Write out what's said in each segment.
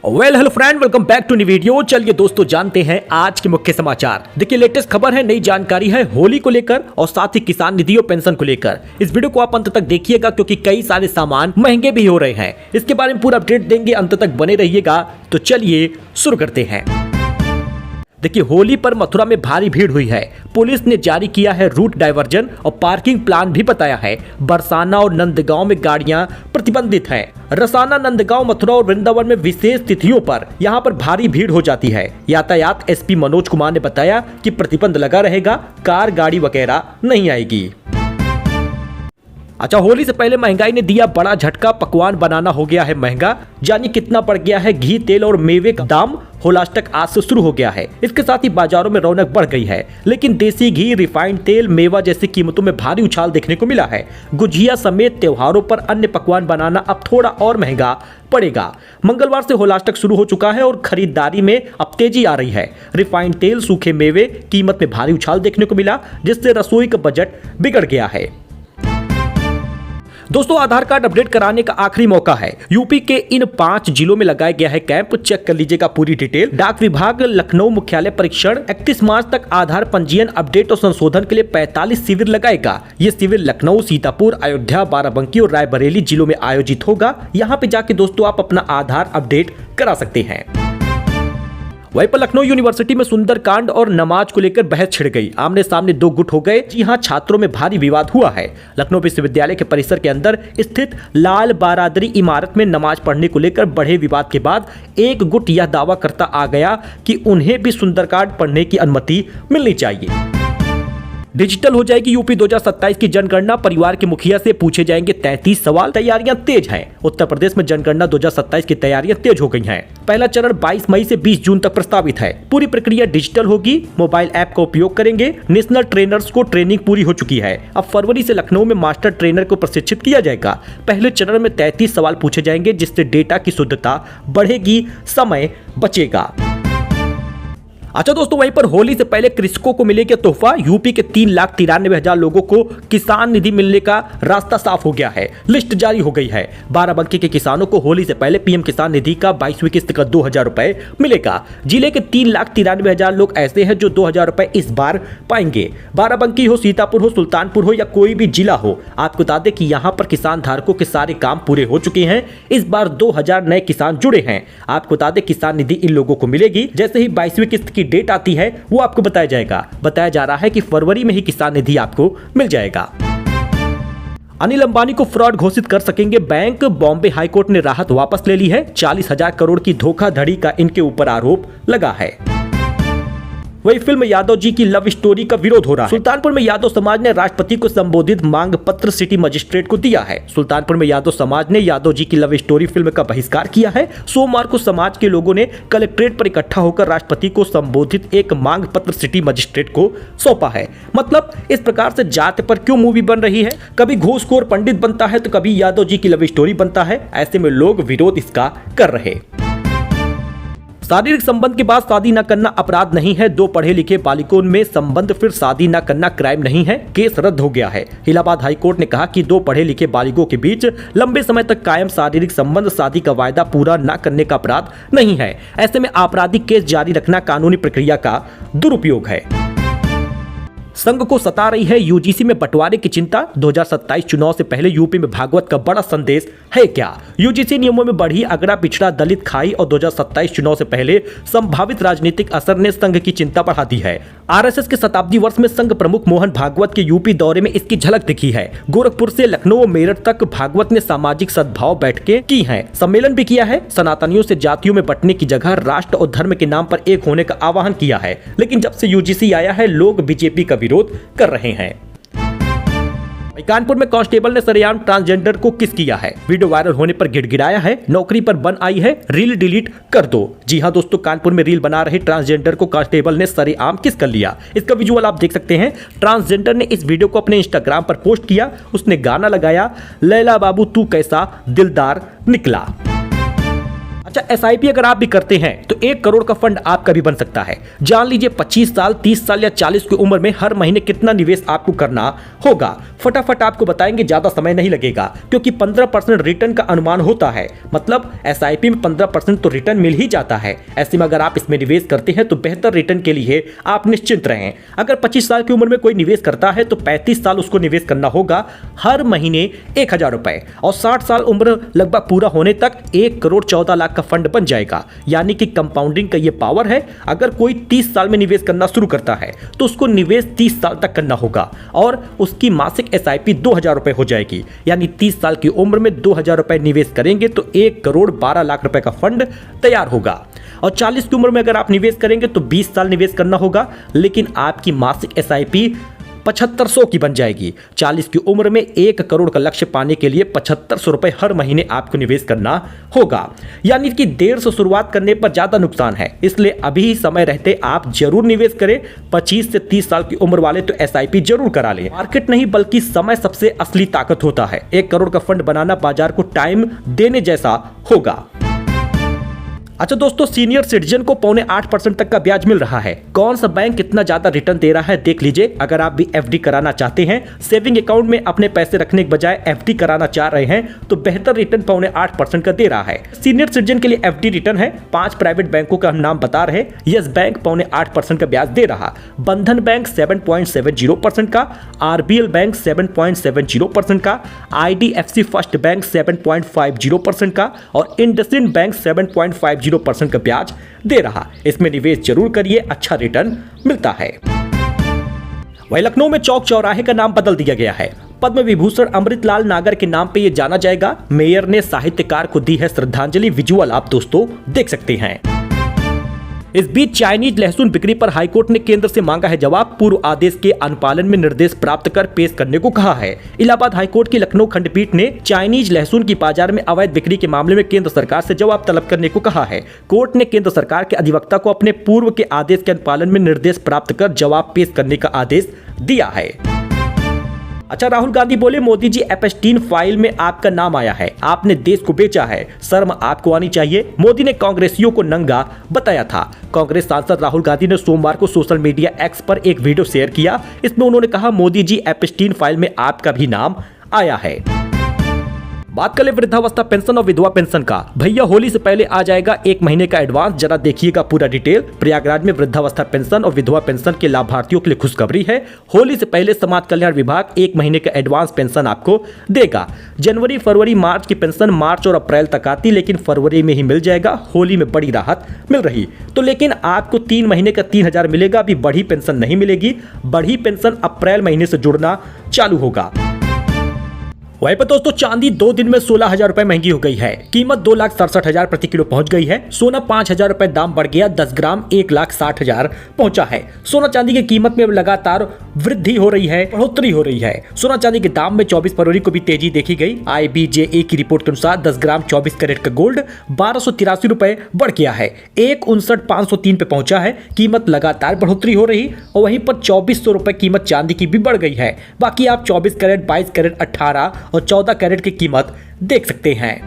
Hello friend, welcome back to new video. चलिए दोस्तों जानते हैं आज के मुख्य समाचार। देखिए लेटेस्ट खबर है, नई जानकारी है होली को लेकर और साथ ही किसान निधि और पेंशन को लेकर। इस वीडियो को आप अंत तक देखिएगा क्योंकि कई सारे सामान महंगे भी हो रहे हैं। इसके बारे में पूरा अपडेट देंगे, अंत तक बने रहिएगा। तो चलिए शुरू करते हैं। देखिए होली पर मथुरा में भारी भीड़ हुई है। पुलिस ने जारी किया है रूट डाइवर्जन और पार्किंग प्लान भी बताया है। बरसाना और नंदगांव में गाड़ियां प्रतिबंधित हैं। रसाना, नंदगांव, मथुरा और वृंदावन में विशेष तिथियों पर यहां पर भारी भीड़ हो जाती है। यातायात एसपी मनोज कुमार ने बताया कि प्रतिबंध लगा रहेगा, कार गाड़ी वगैरह नहीं आएगी। अच्छा, होली से पहले महंगाई ने दिया बड़ा झटका। पकवान बनाना हो गया है महंगा। जानिए कितना बढ़ गया है घी, तेल और मेवे का दाम। होलाष्टक आज से शुरू हो गया है। इसके साथ ही बाजारों में रौनक बढ़ गई है, लेकिन देसी घी, रिफाइंड तेल, मेवा जैसी कीमतों में भारी उछाल देखने को मिला है। गुजिया समेत त्योहारों पर अन्य पकवान बनाना अब थोड़ा और महंगा पड़ेगा। मंगलवार से होलाष्टक शुरू हो चुका है और खरीदारी में अब तेजी आ रही है। रिफाइंड तेल, सूखे मेवे कीमत में भारी उछाल देखने को मिला, जिससे रसोई का बजट बिगड़ गया है। दोस्तों आधार कार्ड अपडेट कराने का आखिरी मौका है। यूपी के इन 5 जिलों में लगाया गया है कैंप। चेक कर लीजिएगा पूरी डिटेल। डाक विभाग लखनऊ मुख्यालय परीक्षण 31 मार्च तक आधार पंजीयन अपडेट और संशोधन के लिए 45 शिविर लगाएगा। ये शिविर लखनऊ, सीतापुर, अयोध्या, बाराबंकी और रायबरेली जिलों में आयोजित होगा। यहाँ पे जाके दोस्तों आप अपना आधार अपडेट करा सकते हैं। वहीं पर लखनऊ यूनिवर्सिटी में सुंदरकांड और नमाज को लेकर बहस छिड़ गई। आमने सामने दो गुट हो गए। जी हां, छात्रों में भारी विवाद हुआ है। लखनऊ विश्वविद्यालय के परिसर के अंदर स्थित लाल बारादरी इमारत में नमाज पढ़ने को लेकर बढ़े विवाद के बाद एक गुट यह दावा करता आ गया कि उन्हें भी सुंदरकांड पढ़ने की अनुमति मिलनी चाहिए। डिजिटल हो जाएगी यूपी 2027 की जनगणना। परिवार के मुखिया से पूछे जाएंगे 33 सवाल। तैयारियां तेज हैं। उत्तर प्रदेश में जनगणना 2027 की तैयारियां तेज हो गई हैं। पहला चरण 22 मई से 20 जून तक प्रस्तावित है। पूरी प्रक्रिया डिजिटल होगी। मोबाइल ऐप का उपयोग करेंगे। नेशनल ट्रेनर्स को ट्रेनिंग पूरी हो चुकी है। अब फरवरी से लखनऊ में मास्टर ट्रेनर को प्रशिक्षित किया जाएगा। पहले चरण में 33 सवाल पूछे जाएंगे, जिससे डेटा की शुद्धता बढ़ेगी, समय बचेगा। अच्छा दोस्तों, वहीं पर होली से पहले कृषकों को मिलेगा तोहफा। यूपी के 3,93,000 लोगों को किसान निधि मिलने का रास्ता साफ हो गया है। लिस्ट जारी हो गई है। बाराबंकी के किसानों को होली से पहले पीएम किसान निधि का 22वीं किस्त का 2,000 रुपए मिलेगा। जिले के 3,93,000 लोग ऐसे हैं जो 2,000 रुपए इस बार पाएंगे। बाराबंकी हो, सीतापुर हो, सुल्तानपुर हो या कोई भी जिला हो, आपको बता दें कि यहाँ पर किसान धारकों के सारे काम पूरे हो चुके हैं। इस बार 2,000 नए किसान जुड़े हैं। आपको बता दें किसान निधि इन लोगों को मिलेगी। जैसे ही 22वीं किस्त की डेट आती है वो आपको बताया जाएगा। बताया जा रहा है कि फरवरी में ही किसान निधि आपको मिल जाएगा। अनिल अंबानी को फ्रॉड घोषित कर सकेंगे बैंक। बॉम्बे हाईकोर्ट ने राहत वापस ले ली है। 40,000 करोड़ की धोखाधड़ी का इनके ऊपर आरोप लगा है। वही फिल्म यादव जी की लव स्टोरी का विरोध हो रहा है। सुल्तानपुर में यादव समाज ने राष्ट्रपति को संबोधित मांग पत्र सिटी मजिस्ट्रेट को दिया है। सुल्तानपुर में यादव समाज ने यादव जी की लव स्टोरी फिल्म का बहिष्कार किया है। सोमवार को समाज के लोगों ने कलेक्ट्रेट पर इकट्ठा होकर राष्ट्रपति को संबोधित एक मांग पत्र सिटी मजिस्ट्रेट को सौंपा है। मतलब इस प्रकार से जाति पर क्यों मूवी बन रही है? कभी घूसखोर पंडित बनता है तो कभी यादव जी की लव स्टोरी बनता है। ऐसे में लोग विरोध इसका कर रहे। शारीरिक संबंध के बाद शादी न करना अपराध नहीं है। 2 पढ़े लिखे बालिकों में संबंध फिर शादी न करना क्राइम नहीं है। केस रद्द हो गया है। इलाहाबाद हाईकोर्ट ने कहा कि 2 पढ़े लिखे बालिगों के बीच लंबे समय तक कायम शारीरिक संबंध शादी का वायदा पूरा न करने का अपराध नहीं है। ऐसे में आपराधिक केस जारी रखना कानूनी प्रक्रिया का दुरुपयोग है। संघ को सता रही है यूजीसी में बंटवारे की चिंता। 2027 चुनाव से पहले यूपी में भागवत का बड़ा संदेश है क्या? यूजीसी नियमों में बढ़ी अगड़ा, पिछड़ा, दलित, खाई और 2027 चुनाव से पहले संभावित राजनीतिक असर ने संघ की चिंता बढ़ा दी है। आरएसएस के शताब्दी वर्ष में संघ प्रमुख मोहन भागवत के यूपी दौरे में इसकी झलक दिखी है। गोरखपुर से लखनऊ और मेरठ तक भागवत ने सामाजिक सद्भाव बैठकें की हैं, सम्मेलन भी किया है। सनातनियों से जातियों में बंटने की जगह राष्ट्र और धर्म के नाम पर एक होने का आह्वान किया है। लेकिन जब से यूजीसी आया है, लोग बीजेपी का विरोध कर रहे हैं। कानपुर में कांस्टेबल ने सरेआम ट्रांसजेंडर को किस किया है। वीडियो वायरल होने पर गिड़गिड़ाया है। नौकरी पर बन आई है, रील डिलीट कर दो। जी हां दोस्तों, कानपुर में रील बना रहे ट्रांसजेंडर को कांस्टेबल ने सरेआम किस कर लिया। इसका विजुअल आप देख सकते हैं। ट्रांसजेंडर ने इस वीडियो को अपने इंस्टाग्राम पर पोस्ट किया। उसने गाना लगाया, लैला बाबू तू कैसा दिलदार निकला। अच्छा, एसआईपी अगर आप भी करते हैं तो 1 करोड़ का फंड आपका भी बन सकता है। जान लीजिए 25 साल, 30 साल या 40 की उम्र में हर महीने कितना निवेश आपको करना होगा। फटाफट आपको बताएंगे, ज्यादा समय नहीं लगेगा, क्योंकि 15% रिटर्न का अनुमान होता है। मतलब एसआईपी में 15% तो रिटर्न मिल ही जाता है। ऐसे में अगर आप इसमें निवेश करते हैं तो बेहतर रिटर्न के लिए आप निश्चिंत रहें। अगर 25 साल की उम्र में कोई निवेश करता है तो 35 साल उसको निवेश करना होगा, हर महीने 1000 रुपए, और 60 साल उम्र लगभग पूरा होने तक 1 करोड़ 14 लाख का फंड बन जाएगा। यानी कि कंपाउंडिंग का ये पावर है। अगर कोई 30 साल में निवेश करना शुरू करता है तो उसको निवेश 30 साल तक करना होगा और उसकी मासिक एसआईपी 2000 रुपए हो जाएगी। यानी 30 साल की उम्र में 2000 रुपए निवेश करेंगे तो 1 करोड़ 12 लाख रुपए का फंड तैयार होगा। और 40 की उम्र में अगर आप निवेश करेंगे तो 20 साल निवेश करना होगा, लेकिन आपकी मासिक एसआईपी 7500 की बन जाएगी। 40 की उम्र में 1 करोड़ का लक्ष्य पाने के लिए 7500 रुपए हर महीने आपको निवेश करना होगा। यानी कि देर से शुरुआत करने पर ज्यादा नुकसान है, इसलिए अभी समय रहते आप जरूर निवेश करें। 25 से 30 साल की उम्र वाले तो एसआईपी जरूर करा लें। मार्केट नहीं बल्कि समय सबसे असली ताकत होता है। 1 करोड़ का फंड बनाना बाजार को टाइम देने जैसा होगा। अच्छा दोस्तों, सीनियर सिटीजन को 7.25% तक का ब्याज मिल रहा है। कौन सा बैंक कितना ज्यादा रिटर्न दे रहा है देख लीजिए। अगर आप भी एफडी कराना चाहते हैं, सेविंग अकाउंट में अपने पैसे रखने के बजाय एफडी कराना चाह रहे हैं, तो बेहतर रिटर्न 7.25% का दे रहा है। सीनियर सिटीजन के लिए एफडी रिटर्न है। 5 प्राइवेट बैंकों का हम नाम बता रहे हैं। यस बैंक 7.25% का ब्याज दे रहा, बंधन बैंक 7.70% का, आरबीएल बैंक 7.70% का, आईडीएफसी फर्स्ट बैंक 7.50% का और इंडसइंड बैंक 7.50% का ब्याज दे रहा। इसमें निवेश जरूर करिए, अच्छा रिटर्न मिलता है। वहीं लखनऊ में चौक चौराहे का नाम बदल दिया गया है। पद्म विभूषण अमृतलाल नागर के नाम पे यह जाना जाएगा। मेयर ने साहित्यकार को दी है श्रद्धांजलि। विजुअल आप दोस्तों देख सकते हैं। इस बीच चाइनीज लहसुन बिक्री पर हाईकोर्ट ने केंद्र से मांगा है जवाब। पूर्व आदेश के अनुपालन में निर्देश प्राप्त कर पेश करने को कहा है। इलाहाबाद हाईकोर्ट की लखनऊ खंडपीठ ने चाइनीज लहसुन की बाजार में अवैध बिक्री के मामले में केंद्र सरकार से जवाब तलब करने को कहा है। कोर्ट ने केंद्र सरकार के अधिवक्ता को अपने पूर्व के आदेश के अनुपालन में निर्देश प्राप्त कर जवाब पेश करने का आदेश दिया है। अच्छा, राहुल गांधी बोले मोदी जी एपस्टीन फाइल में आपका नाम आया है, आपने देश को बेचा है, शर्म आपको आनी चाहिए। मोदी ने कांग्रेसियों को नंगा बताया था। कांग्रेस सांसद राहुल गांधी ने सोमवार को सोशल मीडिया एक्स पर एक वीडियो शेयर किया। इसमें उन्होंने कहा मोदी जी एपस्टीन फाइल में आपका भी नाम आया है। बात करें वृद्धावस्था पेंशन और विधवा पेंशन का। भैया होली से पहले आ जाएगा 1 महीने का एडवांस। जरा देखिएगा पूरा डिटेल। प्रयागराज में वृद्धावस्था पेंशन और विधवा पेंशन के लाभार्थियों के लिए खुशखबरी है। होली से पहले समाज कल्याण विभाग 1 महीने का एडवांस पेंशन आपको देगा। जनवरी, फरवरी, मार्च की पेंशन मार्च और अप्रैल तक आती, लेकिन फरवरी में ही मिल जाएगा। होली में बड़ी राहत मिल रही तो, लेकिन आपको 3 महीने का 3000 मिलेगा। अभी बढ़ी पेंशन नहीं मिलेगी। बढ़ी पेंशन अप्रैल महीने से जुड़ना चालू होगा। वहीं पर दोस्तों चांदी 2 दिन में 16,000 रुपए महंगी हो गई है। कीमत 2,67,000 प्रति किलो पहुंच गई है। सोना 5,000 रुपए दाम बढ़ गया। 10 ग्राम 1,60,000 पहुंचा है। सोना चांदी की कीमत में लगातार वृद्धि हो रही है, बढ़ोतरी हो रही है। सोना चांदी के दाम में 24 फरवरी को भी तेजी देखी गई। IBJA की रिपोर्ट के अनुसार 10 ग्राम 24 कैरेट का गोल्ड 1283 रुपए बढ़ गया है। 1,59,503 पे पहुंचा है। कीमत लगातार बढ़ोतरी हो रही और वहीं पर 2400 रुपए कीमत चांदी की भी बढ़ गई है। बाकी आप 24 कैरेट, 22 कैरेट, 18 और 14 कैरेट की कीमत देख सकते हैं।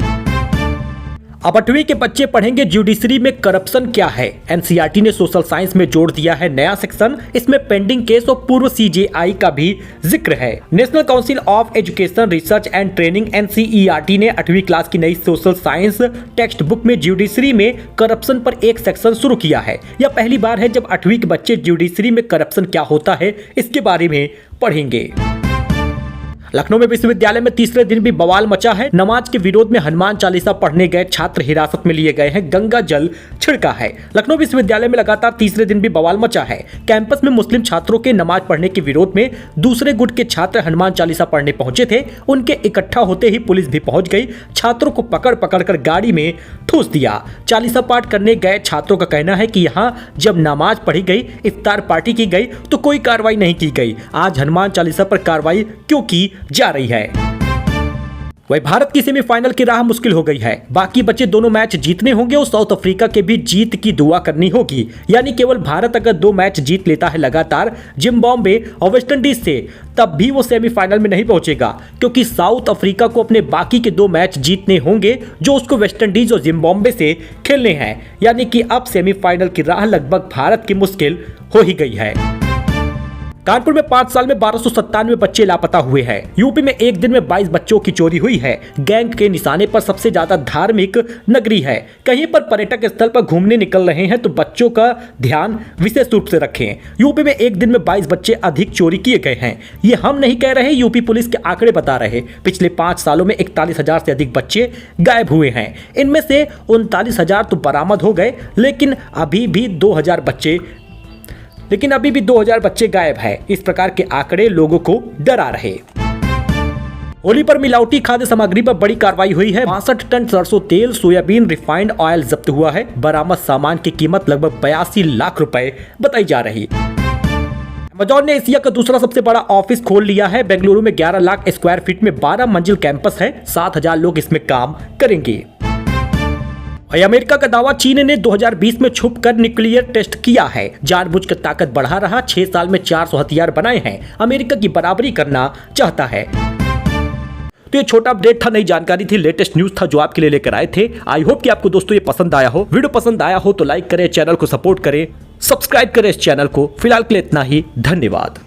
अब 8वीं के बच्चे पढ़ेंगे ज्यूडिशरी में करप्शन क्या है। एनसीईआरटी ने सोशल साइंस में जोड़ दिया है नया सेक्शन। इसमें पेंडिंग केस और पूर्व सीजेआई का भी जिक्र है। National council of education research and training NCERT ने 8वीं क्लास की नई सोशल साइंस टेक्स्ट बुक में ज्यूडिशरी में करप्शन पर एक सेक्शन शुरू किया है। यह पहली बार है जब 8वीं के बच्चे ज्यूडिशरी में करप्शन क्या होता है इसके बारे में पढ़ेंगे। लखनऊ में विश्वविद्यालय में तीसरे दिन भी बवाल मचा है। नमाज के विरोध में हनुमान चालीसा पढ़ने गए छात्र हिरासत में लिए गए हैं। गंगा जल छिड़का है। लखनऊ विश्वविद्यालय में लगातार तीसरे दिन भी बवाल मचा है। कैंपस में मुस्लिम छात्रों के नमाज पढ़ने के विरोध में दूसरे गुट के छात्र हनुमान चालीसा पढ़ने पहुंचे थे। उनके इकट्ठा होते ही पुलिस भी पहुंच गई। छात्रों को पकड़ पकड़ कर गाड़ी में ठूस दिया। चालीसा पाठ करने गए छात्रों का कहना है कि यहाँ जब नमाज पढ़ी गई, इफ्तार पार्टी की गई तो कोई कार्रवाई नहीं की गई। आज हनुमान चालीसा पर कार्रवाई क्यों की जा रही है। वही भारत की सेमीफाइनल की राह मुश्किल हो गई है। बाकी बचे दोनों मैच जीतने होंगे और साउथ अफ्रीका के भी जीत की दुआ करनी होगी। यानी केवल भारत अगर 2 मैच जीत लेता है लगातार जिम्बाब्वे और वेस्टइंडीज से, तब भी वो सेमीफाइनल में नहीं पहुंचेगा, क्योंकि साउथ अफ्रीका को अपने बाकी के 2 मैच जीतने होंगे जो उसको वेस्टइंडीज और जिम्बाब्वे से खेलने हैं। यानी कि अब सेमीफाइनल की राह लगभग भारत की मुश्किल हो ही गई है। कानपुर में 5 साल में 1297 बच्चे लापता हुए हैं। यूपी में एक दिन में 22 बच्चों की चोरी हुई है। गैंग के निशाने पर सबसे ज्यादा धार्मिक नगरी है। कहीं पर पर्यटक स्थल पर घूमने निकल रहे हैं तो बच्चों का ध्यान विशेष रूप से रखें। यूपी में एक दिन में 22 बच्चे अधिक चोरी किए गए हैं। ये हम नहीं कह रहे, यूपी पुलिस के आंकड़े बता रहे। पिछले 5 सालों में 41,000 से अधिक बच्चे गायब हुए हैं। इनमें से 39,000 तो बरामद हो गए, लेकिन अभी भी 2,000 बच्चे गायब हैं। इस प्रकार के आंकड़े लोगों को डरा रहे। होली पर मिलावटी खाद्य सामग्री पर बड़ी कार्रवाई हुई है। 62 टन सरसों तेल, सोयाबीन, रिफाइंड ऑयल जब्त हुआ है। बरामद सामान की कीमत लगभग 82 लाख रुपए बताई जा रही। अमेजॉन ने एशिया का दूसरा सबसे बड़ा ऑफिस खोल लिया है। बेंगलुरु में 11 लाख स्क्वायर फीट में 12 मंजिल कैंपस है। 7,000 लोग इसमें काम करेंगे। अमेरिका का दावा, चीन ने 2020 में छुपकर न्यूक्लियर टेस्ट किया है। जानबूझकर ताकत बढ़ा रहा। 6 साल में 400 हथियार बनाए हैं। अमेरिका की बराबरी करना चाहता है। तो ये छोटा अपडेट था, नई जानकारी थी, लेटेस्ट न्यूज था जो आपके लिए लेकर आए थे। आई होप कि आपको दोस्तों ये पसंद आया हो। वीडियो पसंद आया हो तो लाइक करें, चैनल को सपोर्ट करें, सब्सक्राइब करें इस चैनल को। फिलहाल के लिए इतना ही, धन्यवाद।